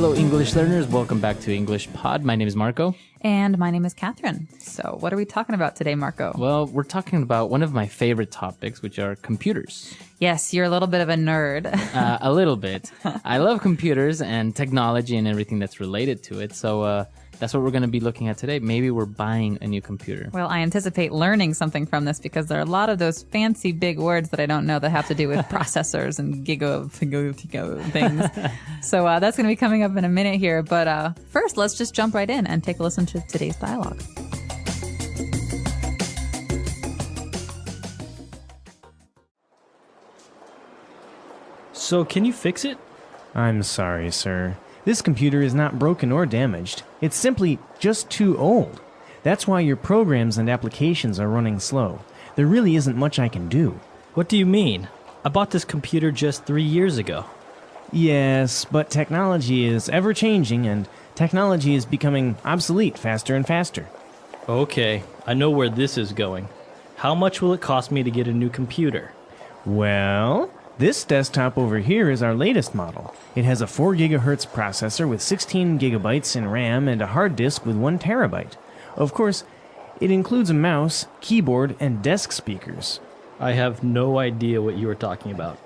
Hello, English learners. Welcome back to English Pod. My name is Marco. And my name is Catherine. So what are we talking about today, Marco? Well, we're talking about one of my favorite topics, which are computers. Yes, you're a little bit of a nerd. A little bit. I love computers and technology and everything that's related to it. So that's what we're going to be looking at today. Maybe we're buying a new computer. Well, I anticipate learning something from this because there are a lot of those fancy big words that I don't know that have to do with processors and giga things. So that's going to be coming up in a minute here. But first, let's just jump right in and take a listen to today's dialogue. So, can you fix it? I'm sorry, sir. This computer is not broken or damaged. It's simply just too old. That's why your programs and applications are running slow. There really isn't much I can do. What do you mean? I bought this computer just 3 years ago. Yes, but technology is ever-changing, and technology is becoming obsolete faster and faster. Okay, I know where this is going. How much will it cost me to get a new computer? Well, this desktop over here is our latest model. It has a 4 gigahertz processor with 16 gigabytes in RAM and a hard disk with 1 terabyte. Of course, it includes a mouse, keyboard, and desk speakers. I have no idea what you are talking about.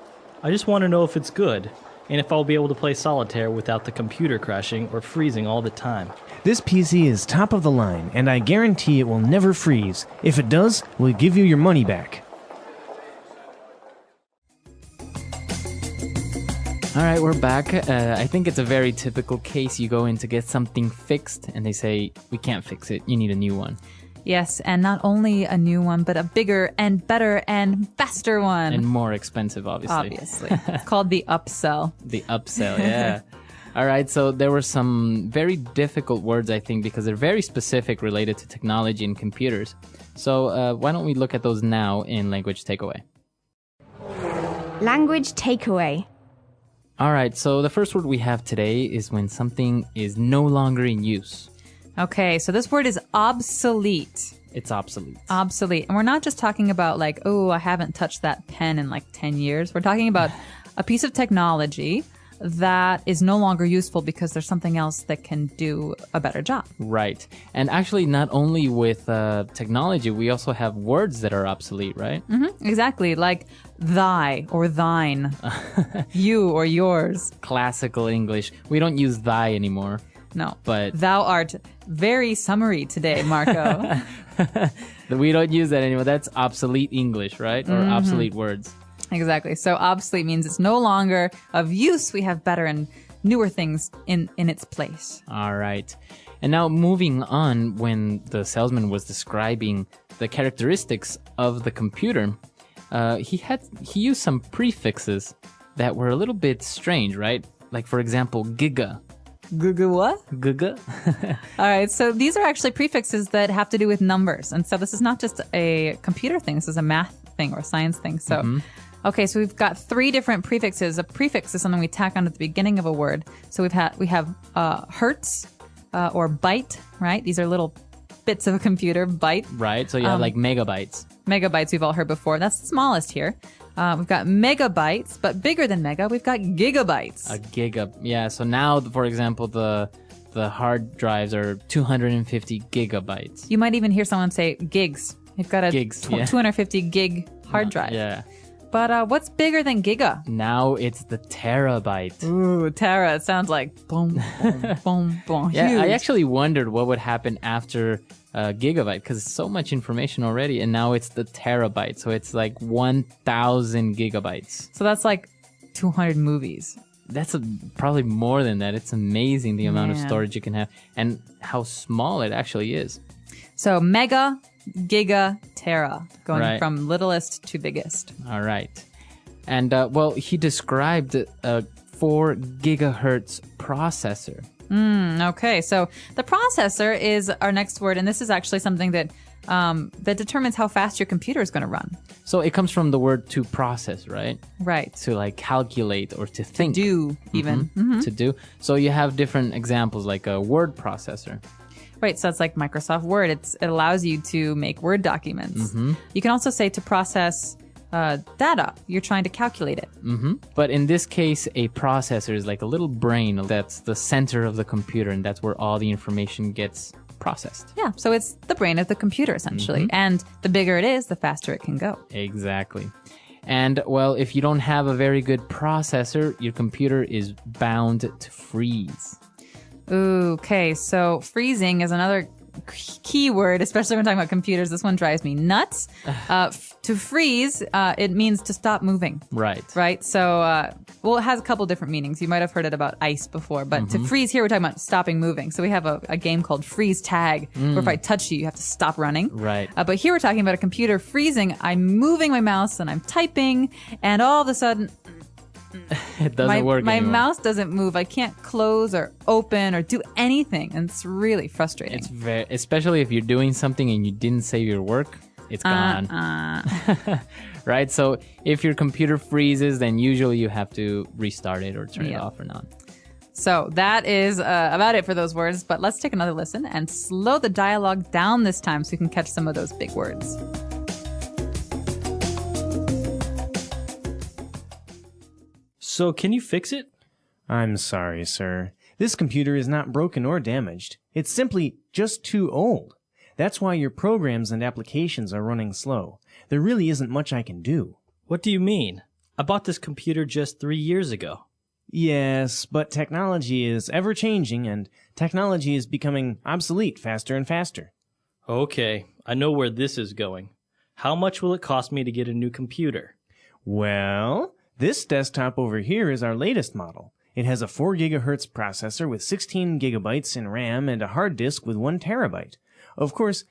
I just want to know if it's good, and if I'll be able to play solitaire without the computer crashing or freezing all the time. This PC is top of the line, and I guarantee it will never freeze. If it does, we'll give you your money back. All right, we're back. I think it's a very typical case. You go in to get something fixed, and they say, we can't fix it. You need a new one. Yes, and not only a new one, but a bigger and better and faster one. And more expensive, obviously. Obviously. It's called the upsell. The upsell, yeah. All right, so there were some very difficult words, I think, because they're very specific related to technology and computers. So why don't we look at those now in Language Takeaway? Language takeaway. All right, so the first word we have today is when something is no longer in use. Okay, so this word is obsolete. It's obsolete. Obsolete. And we're not just talking about like, oh, I haven't touched that pen in like 10 years. We're talking about a piece of technology that is no longer useful because there's something else that can do a better job. Right. And actually, not only with technology, we also have words that are obsolete, right? Mm-hmm, exactly. Like thy or thine, you or yours. Classical English. We don't use thy anymore. No. But thou art very summary today, Marco. We don't use that anymore. That's obsolete English, right? Or obsolete words. Exactly. So obsolete means it's no longer of use. We have better and newer things in its place. All right. And now moving on, when the salesman was describing the characteristics of the computer, he used some prefixes that were a little bit strange, right? Like, for example, giga. Giga what? Giga. All right. So these are actually prefixes that have to do with numbers. And so this is not just a computer thing. This is a math thing or a science thing. So, okay. So we've got 3 different prefixes. A prefix is something we tack on at the beginning of a word. So we have hertz or byte, right? These are little bits of a computer, byte. Right. So you have like megabytes. Megabytes we've all heard before. That's the smallest here. We've got megabytes, but bigger than mega, we've got gigabytes. A giga. Yeah. So now, for example, the hard drives are 250 gigabytes. You might even hear someone say gigs. You've got a Gigs, yeah. 250 gig hard drive. Yeah. But what's bigger than giga? Now it's the terabyte. Ooh, tera. It sounds like boom, boom, boom, boom. Yeah, Huge. I actually wondered what would happen after gigabyte, because it's so much information already, and now it's the terabyte. So it's like 1,000 gigabytes. So that's like 200 movies. That's probably more than that. It's amazing the amount of Man. storage you can have and how small it actually is. So mega, giga, tera, going Right. from littlest to biggest. All right. And, well, he described a 4 gigahertz processor. Okay, so the processor is our next word, and this is actually something that that determines how fast your computer is going to run. So it comes from the word to process, right? Right. To like calculate or to think. Do even. To do. So you have different examples like a word processor. Right, so it's like Microsoft Word. It allows you to make Word documents. You can also say to process data. You're trying to calculate it. But in this case, a processor is like a little brain that's the center of the computer, and that's where all the information gets processed. Yeah, so it's the brain of the computer, essentially. And the bigger it is, the faster it can go. Exactly. And, well, if you don't have a very good processor, your computer is bound to freeze. Ooh, okay, so freezing is another key word, especially when talking about computers. This one drives me nuts. To freeze, it means to stop moving. Right. So, well, it has a couple different meanings. You might have heard it about ice before, but to freeze here, we're talking about stopping moving. So we have a game called freeze tag, where if I touch you, you have to stop running. Right. But here we're talking about a computer freezing. I'm moving my mouse and I'm typing, and all of a sudden, It doesn't work my anymore. mouse doesn't move. I can't close or open or do anything, and it's really frustrating. It's very, especially if you're doing something and you didn't save your work, it's gone. Right? So if your computer freezes, then usually you have to restart it or turn it off or not. So that is about it for those words, but let's take another listen and slow the dialogue down this time so you can catch some of those big words. So, can you fix it? I'm sorry, sir. This computer is not broken or damaged. It's simply just too old. That's why your programs and applications are running slow. There really isn't much I can do. What do you mean? I bought this computer just 3 years ago. Yes, but technology is ever-changing, and technology is becoming obsolete faster and faster. Okay, I know where this is going. How much will it cost me to get a new computer? Well, this desktop over here is our latest model. It has a 4 gigahertz processor with 16 gigabytes in RAM and a hard disk with 1 terabyte. Of course,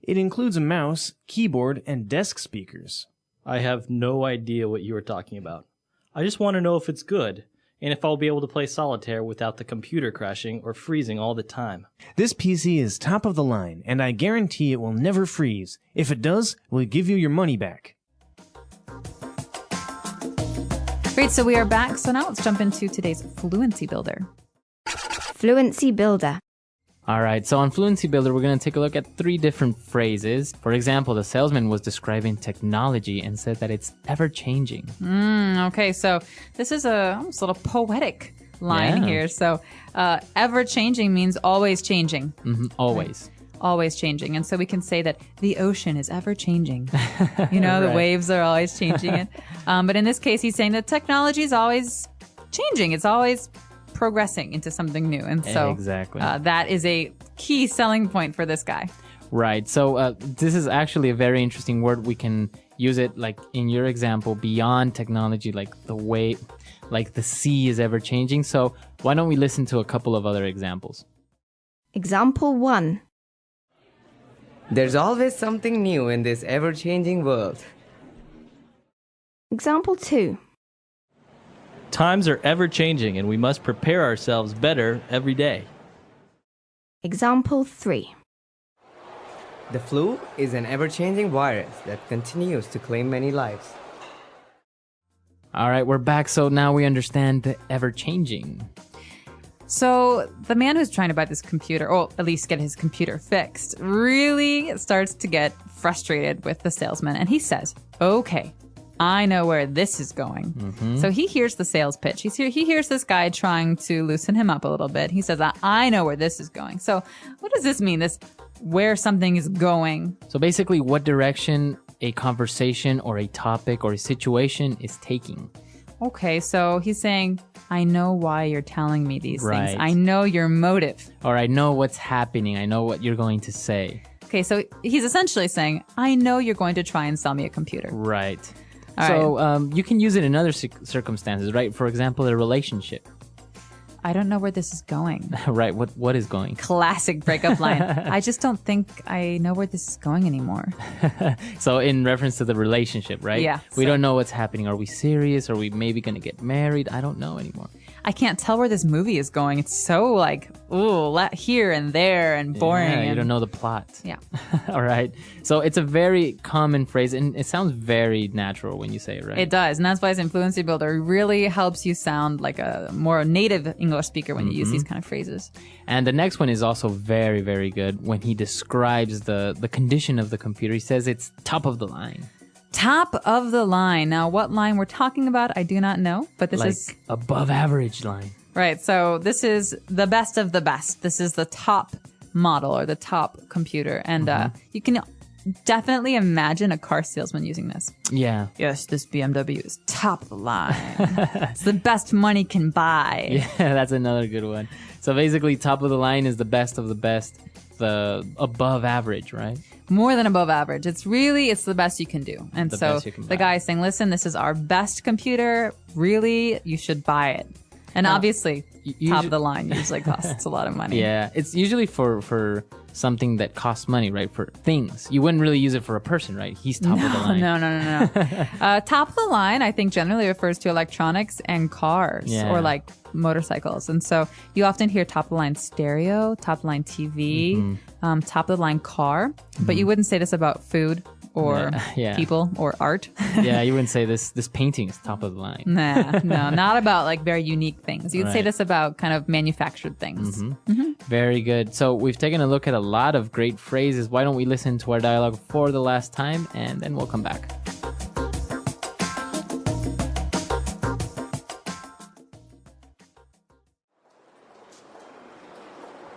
it includes a mouse, keyboard, and desk speakers. I have no idea what you are talking about. I just want to know if it's good, and if I'll be able to play solitaire without the computer crashing or freezing all the time. This PC is top of the line, and I guarantee it will never freeze. If it does, we'll give you your money back. Great, so we are back. So now let's jump into today's Fluency Builder. Fluency Builder. All right, so on Fluency Builder, we're going to take a look at 3 different phrases. For example, the salesman was describing technology and said that it's ever-changing. Okay, so this is almost a little poetic line Yeah. here. So ever-changing means always changing. Always. Always changing. And so we can say that the ocean is ever changing. You know, the Right. waves are always changing it. But in this case, he's saying that technology is always changing. It's always progressing into something new. And so Exactly. that is a key selling point for this guy. Right. So this is actually a very interesting word. We can use it like in your example, beyond technology, like the way, like the sea is ever changing. So why don't we listen to a couple of other examples? Example 1. There's always something new in this ever-changing world. Example 2. Times are ever changing, and we must prepare ourselves better every day. Example 3. The flu is an ever-changing virus that continues to claim many lives. All right, we're back. So now we understand the ever-changing. So the man who's trying to buy this computer, or at least get his computer fixed, really starts to get frustrated with the salesman. And he says, okay, I know where this is going. So he hears the sales pitch. He hears this guy trying to loosen him up a little bit. He says, I know where this is going. So what does this mean, this where something is going? So basically, what direction a conversation or a topic or a situation is taking. Okay, so he's saying, I know why you're telling me these Right. things. I know your motive. Or I know what's happening. I know what you're going to say. Okay, so he's essentially saying, I know you're going to try and sell me a computer. Right. All So you can use it in other circumstances, right? For example, a relationship. I don't know where this is going. Right. What is going? Classic breakup line. I just don't think I know where this is going anymore. So in reference to the relationship, right? Yeah, We so- don't know what's happening. Are we serious? Are we maybe going to get married? I don't know anymore. I can't tell where this movie is going. It's so like, here and there and boring. Yeah, you and- don't know the plot. Yeah. All right. So it's a very common phrase, and it sounds very natural when you say it, right? It does. And that's why it's Fluency Builder. It really helps you sound like a more native English speaker when you use these kind of phrases. And the next one is also very, very good when he describes the condition of the computer. He says it's top of the line. Top of the line. Now, what line we're talking about, I do not know, but this Like is above average line. right. So this is the best of the best. This is the top model or the top computer. And you can definitely imagine a car salesman using this. Yeah. Yes, this BMW is top of the line. It's the best money can buy. Yeah, that's another good one. So basically, top of the line is the best of the best, the above average, right? More than above average. It's the best you can do. And The so best you can the buy. guy is saying, listen, this is our best computer. Really, you should buy it. And obviously, top of the line usually costs a lot of money. Yeah, it's usually for something that costs money, right? For things. You wouldn't really use it for a person, right? He's top of the line. No. Top of the line, I think, generally refers to electronics and cars Yeah. or like motorcycles. And so you often hear top of the line stereo, top of the line TV, top of the line car. But you wouldn't say this about food or Yeah. people or art. Yeah, you wouldn't say this painting is top of the line. Nah, no, not about like very unique things. You'd say Right. this about kind of manufactured things. Very good. So we've taken a look at a lot of great phrases. Why don't we listen to our dialogue for the last time, and then we'll come back.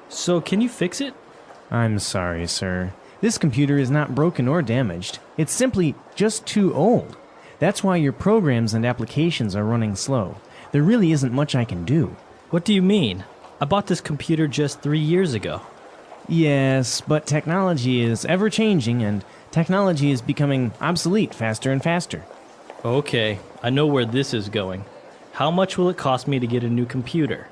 So, can you fix it? I'm sorry, sir. This computer is not broken or damaged. It's simply just too old. That's why your programs and applications are running slow. There really isn't much I can do. What do you mean? I bought this computer just 3 years ago. Yes, but technology is ever changing and technology is becoming obsolete faster and faster. Okay, I know where this is going. How much will it cost me to get a new computer?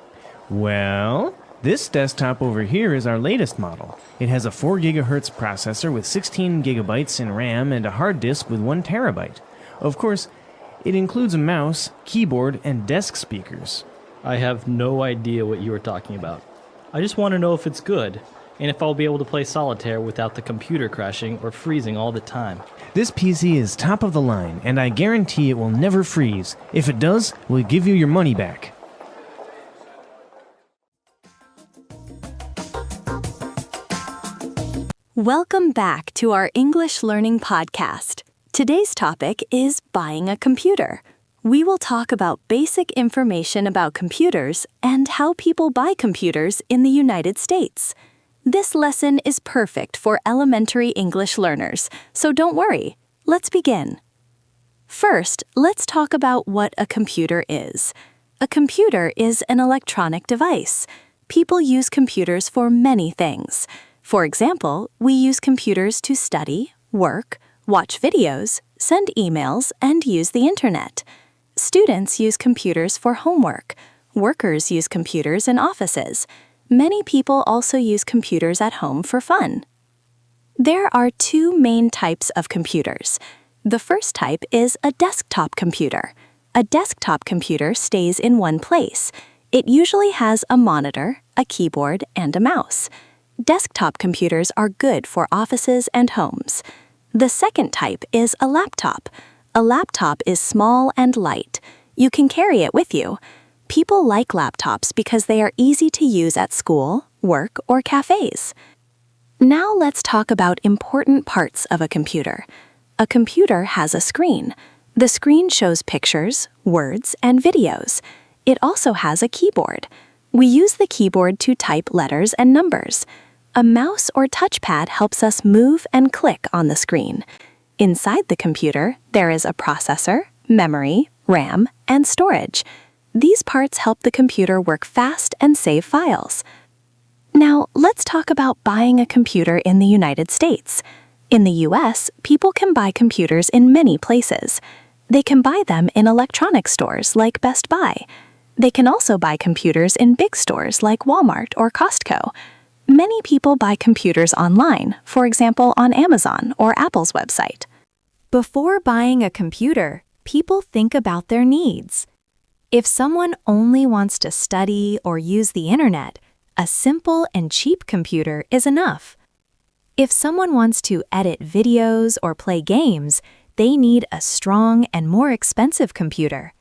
Well, this desktop over here is our latest model. It has a 4 gigahertz processor with 16 gigabytes in RAM and a hard disk with 1 terabyte. Of course, it includes a mouse, keyboard, and desk speakers. I have no idea what you are talking about. I just want to know if it's good, and if I'll be able to play solitaire without the computer crashing or freezing all the time. This PC is top of the line, and I guarantee it will never freeze. If it does, we'll give you your money back. Welcome back to our English Learning Podcast. Today's topic is buying a computer. We will talk about basic information about computers and how people buy computers in the United States. This lesson is perfect for elementary English learners, so don't worry. Let's begin. First, let's talk about what a computer is. A computer is an electronic device. People use computers for many things. For example, we use computers to study, work, watch videos, send emails, and use the internet. Students use computers for homework. Workers use computers in offices. Many people also use computers at home for fun. There are two main types of computers. The first type is a desktop computer. A desktop computer stays in one place. It usually has a monitor, a keyboard, and a mouse. Desktop computers are good for offices and homes. The second type is a laptop. A laptop is small and light. You can carry it with you. People like laptops because they are easy to use at school, work, or cafes. Now let's talk about important parts of a computer. A computer has a screen. The screen shows pictures, words, and videos. It also has a keyboard. We use the keyboard to type letters and numbers. A mouse or touchpad helps us move and click on the screen. Inside the computer, there is a processor, memory, RAM, and storage. These parts help the computer work fast and save files. Now, let's talk about buying a computer in the United States. In the US, people can buy computers in many places. They can buy them in electronics stores like Best Buy. They can also buy computers in big stores like Walmart or Costco. Many people buy computers online, for example on Amazon or Apple's website. Before buying a computer, people think about their needs. If someone only wants to study or use the internet, a simple and cheap computer is enough. If someone wants to edit videos or play games, they need a strong and more expensive computer.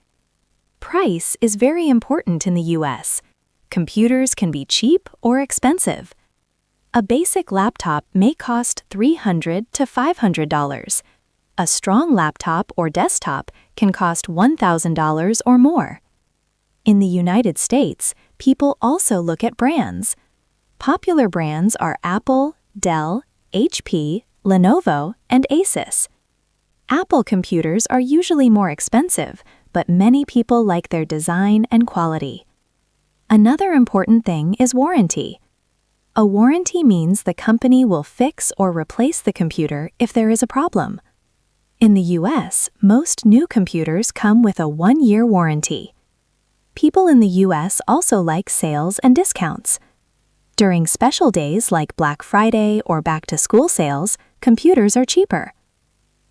Price is very important in the US. Computers can be cheap or expensive. A basic laptop may cost $300 to $500. A strong laptop or desktop can cost $1,000 or more. In the United States, people also look at brands. Popular brands are Apple, Dell, HP, Lenovo, and Asus. Apple computers are usually more expensive, but many people like their design and quality. Another important thing is warranty. A warranty means the company will fix or replace the computer if there is a problem. In the US, most new computers come with a 1-year warranty. People in the US also like sales and discounts. During special days like Black Friday or back-to-school sales, computers are cheaper.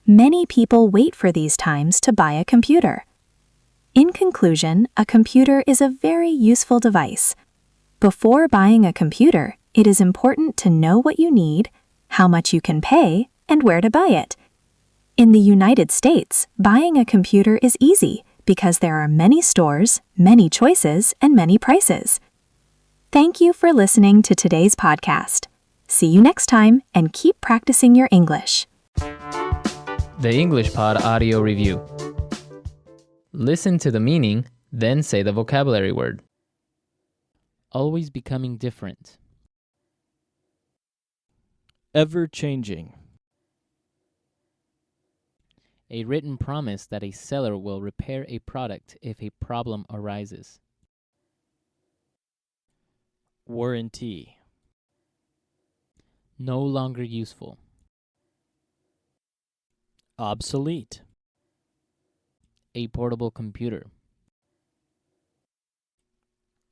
Many people wait for these times to buy a computer. In conclusion, a computer is a very useful device. Before buying a computer, it is important to know what you need, how much you can pay, and where to buy it. In the United States, buying a computer is easy because there are many stores, many choices, and many prices. Thank you for listening to today's podcast. See you next time and keep practicing your English. The English Pod Audio Review. Listen to the meaning, then say the vocabulary word. Always becoming different. Ever-changing. A written promise that a seller will repair a product if a problem arises. Warranty. No longer useful. Obsolete. A portable computer.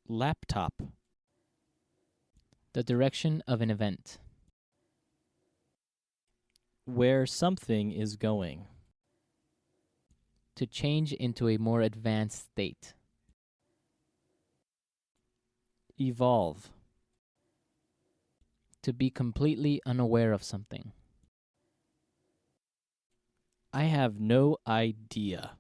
Laptop. The direction of an event. Where something is going. To change into a more advanced state. Evolve. To be completely unaware of something. I have no idea.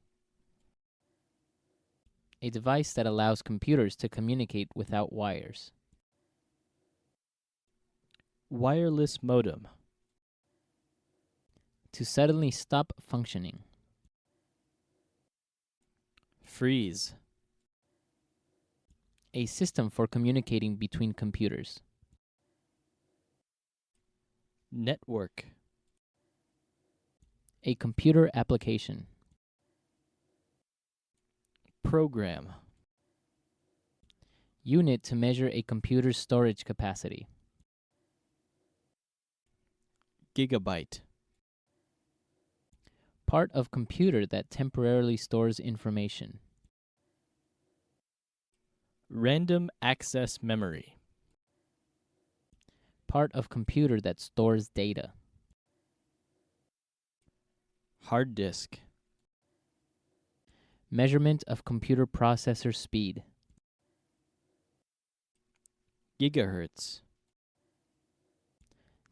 A device that allows computers to communicate without wires. Wireless modem. To suddenly stop functioning. Freeze. A system for communicating between computers. Network. A computer application. Program. Unit to measure a computer's storage capacity. Gigabyte. Part of computer that temporarily stores information. Random access memory. Part of computer that stores data. Hard disk. Measurement of computer processor speed. Gigahertz.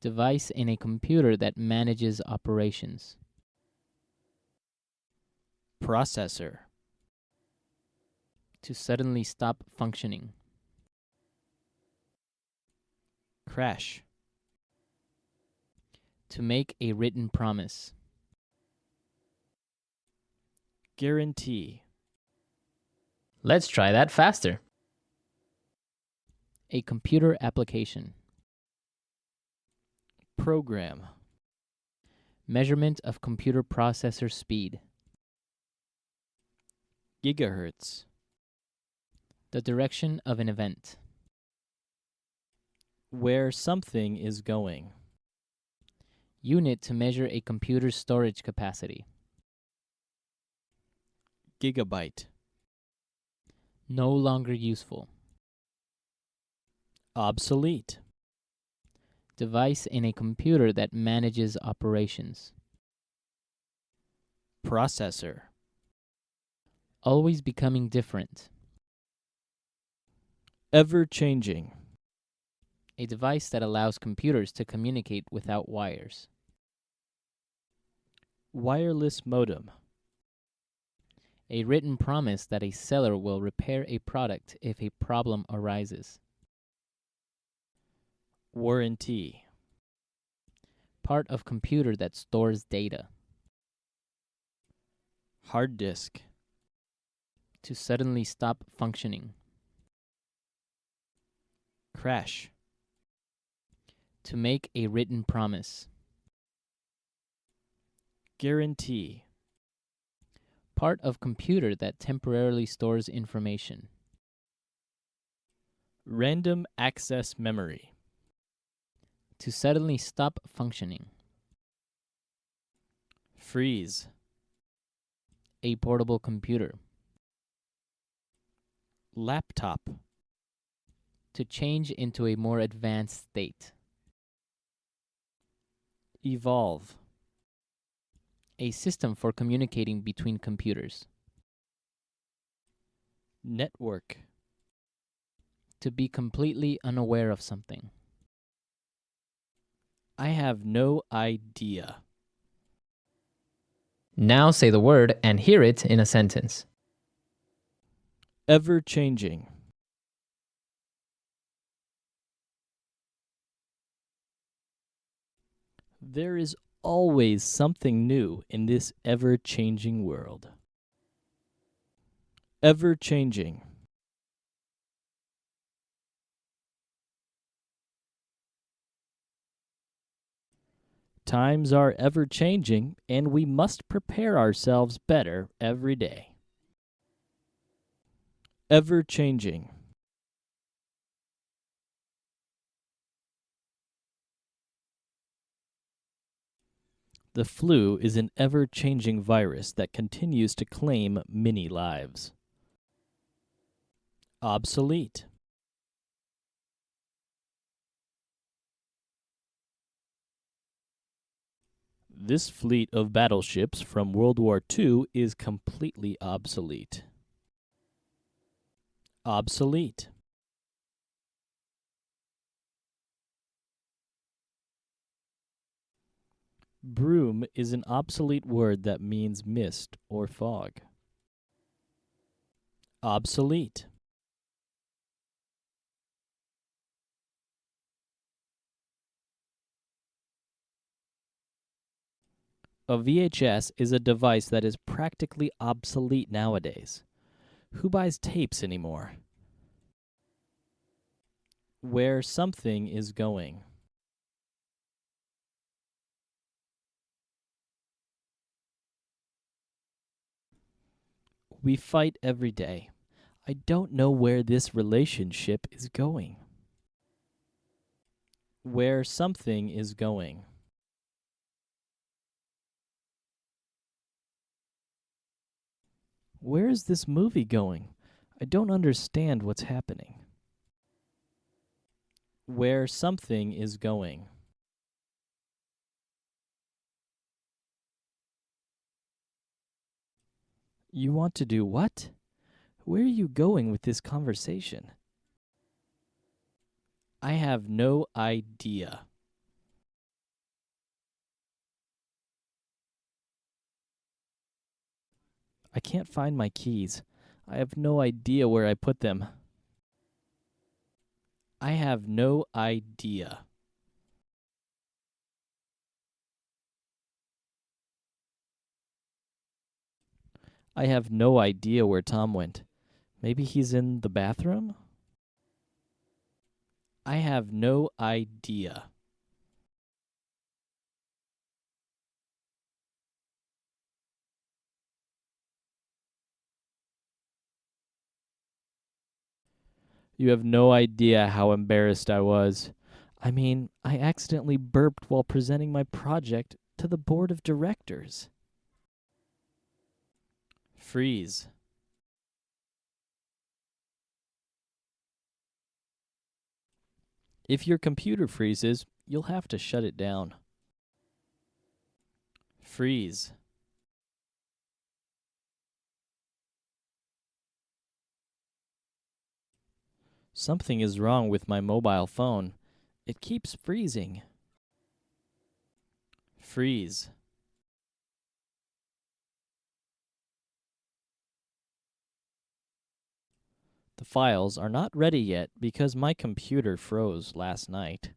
Device in a computer that manages operations. Processor. To suddenly stop functioning. Crash. To make a written promise. Guarantee. Let's try that faster. A computer application. Program. Measurement of computer processor speed. Gigahertz. The direction of an event. Where something is going. Unit to measure a computer's storage capacity. Gigabyte. No longer useful. Obsolete. Device in a computer that manages operations. Processor. Always becoming different. Ever-changing. A device that allows computers to communicate without wires. Wireless modem. A written promise that a seller will repair a product if a problem arises. Warranty. Part of computer that stores data. Hard disk. To suddenly stop functioning. Crash. To make a written promise. Guarantee. Part of computer that temporarily stores information. Random access memory. To suddenly stop functioning. Freeze. A portable computer. Laptop. To change into a more advanced state. Evolve. A system for communicating between computers. Network. To be completely unaware of something. I have no idea. Now say the word and hear it in a sentence. Ever-changing. There is always something new in this ever-changing world. Ever-changing. Times are ever-changing, and we must prepare ourselves better every day. Ever-changing. The flu is an ever-changing virus that continues to claim many lives. Obsolete. This fleet of battleships from World War II is completely obsolete. Obsolete. Broom is an obsolete word that means mist or fog. Obsolete. A VHS is a device that is practically obsolete nowadays. Who buys tapes anymore? Where something is going. We fight every day. I don't know where this relationship is going. Where something is going. Where is this movie going? I don't understand what's happening. Where something is going. You want to do what? Where are you going with this conversation? I have no idea. I can't find my keys. I have no idea where I put them. I have no idea. I have no idea where Tom went. Maybe he's in the bathroom? I have no idea. You have no idea how embarrassed I was. I mean, I accidentally burped while presenting my project to the board of directors. Freeze. If your computer freezes, you'll have to shut it down. Freeze. Something is wrong with my mobile phone. It keeps freezing. Freeze. The files are not ready yet because my computer froze last night.